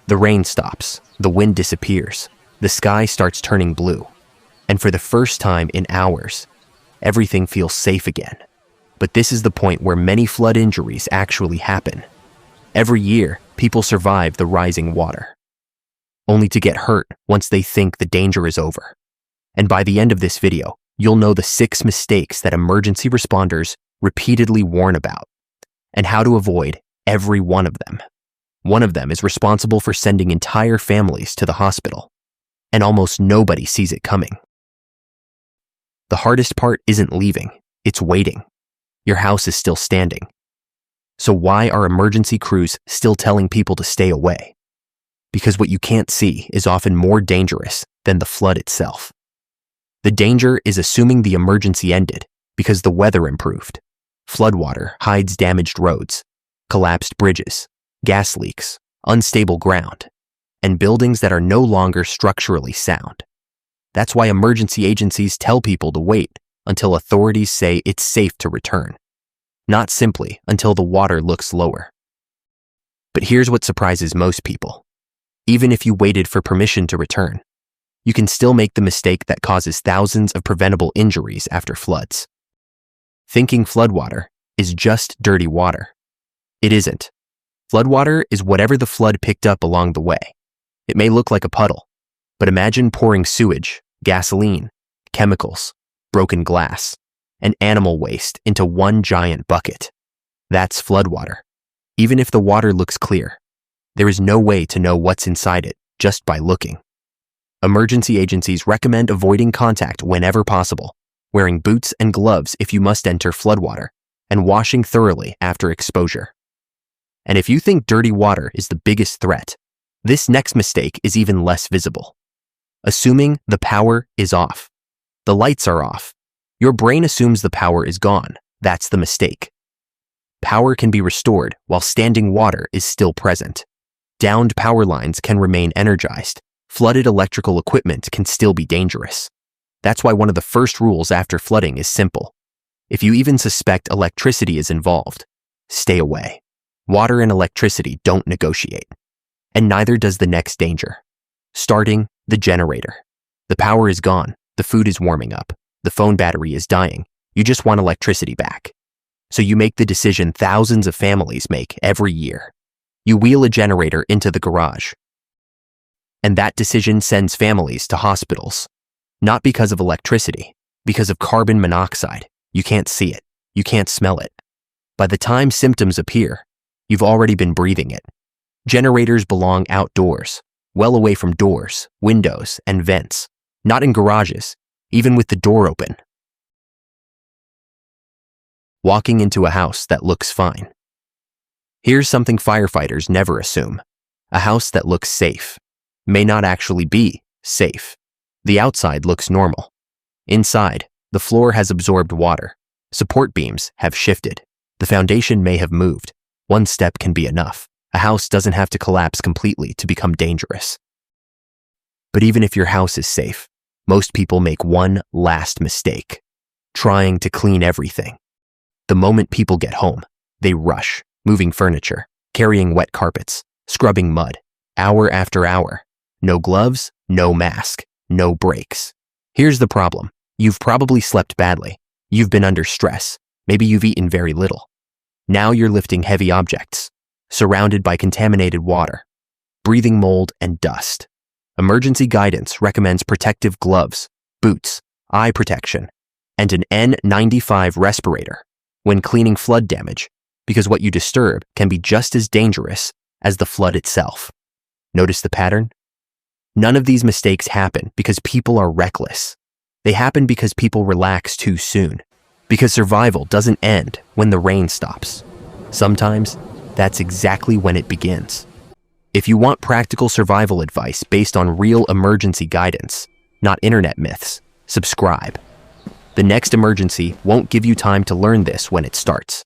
The rain stops, the wind disappears, the sky starts turning blue, and for the first time in hours, everything feels safe again. But this is the point where many flood injuries actually happen. Every year, people survive the rising water, only to get hurt once they think the danger is over. And by the end of this video, you'll know the 6 mistakes that emergency responders repeatedly warn about, and how to avoid every one of them. One of them is responsible for sending entire families to the hospital, and almost nobody sees it coming. The hardest part isn't leaving, it's waiting. Your house is still standing. So why are emergency crews still telling people to stay away? Because what you can't see is often more dangerous than the flood itself. The danger is assuming the emergency ended because the weather improved. Floodwater hides damaged roads, collapsed bridges, gas leaks, unstable ground, and buildings that are no longer structurally sound. That's why emergency agencies tell people to wait until authorities say it's safe to return, not simply until the water looks lower. But here's what surprises most people. Even if you waited for permission to return, you can still make the mistake that causes thousands of preventable injuries after floods. Thinking floodwater is just dirty water. It isn't. Floodwater is whatever the flood picked up along the way. It may look like a puddle, but imagine pouring sewage, gasoline, chemicals, broken glass, and animal waste into one giant bucket. That's floodwater. Even if the water looks clear, there is no way to know what's inside it just by looking. Emergency agencies recommend avoiding contact whenever possible, wearing boots and gloves if you must enter floodwater, and washing thoroughly after exposure. And if you think dirty water is the biggest threat, this next mistake is even less visible. Assuming the power is off. The lights are off. Your brain assumes the power is gone. That's the mistake. Power can be restored while standing water is still present. Downed power lines can remain energized. Flooded electrical equipment can still be dangerous. That's why one of the first rules after flooding is simple. If you even suspect electricity is involved, stay away. Water and electricity don't negotiate. And neither does the next danger. Starting the generator. The power is gone. The food is warming up. The phone battery is dying. You just want electricity back. So you make the decision thousands of families make every year. You wheel a generator into the garage. And that decision sends families to hospitals. Not because of electricity, because of carbon monoxide. You can't see it. You can't smell it. By the time symptoms appear, you've already been breathing it. Generators belong outdoors, well away from doors, windows, and vents, not in garages, even with the door open. Walking into a house that looks fine. Here's something firefighters never assume. A house that looks safe may not actually be safe. The outside looks normal. Inside, the floor has absorbed water. Support beams have shifted. The foundation may have moved. One step can be enough. A house doesn't have to collapse completely to become dangerous. But even if your house is safe, most people make one last mistake, trying to clean everything. The moment people get home, they rush, moving furniture, carrying wet carpets, scrubbing mud, hour after hour. No gloves, no mask, no breaks. Here's the problem. You've probably slept badly. You've been under stress. Maybe you've eaten very little. Now you're lifting heavy objects, surrounded by contaminated water, breathing mold and dust. Emergency guidance recommends protective gloves, boots, eye protection, and an N95 respirator when cleaning flood damage, because what you disturb can be just as dangerous as the flood itself. Notice the pattern? None of these mistakes happen because people are reckless. They happen because people relax too soon. Because survival doesn't end when the rain stops. Sometimes, that's exactly when it begins. If you want practical survival advice based on real emergency guidance, not internet myths, subscribe. The next emergency won't give you time to learn this when it starts.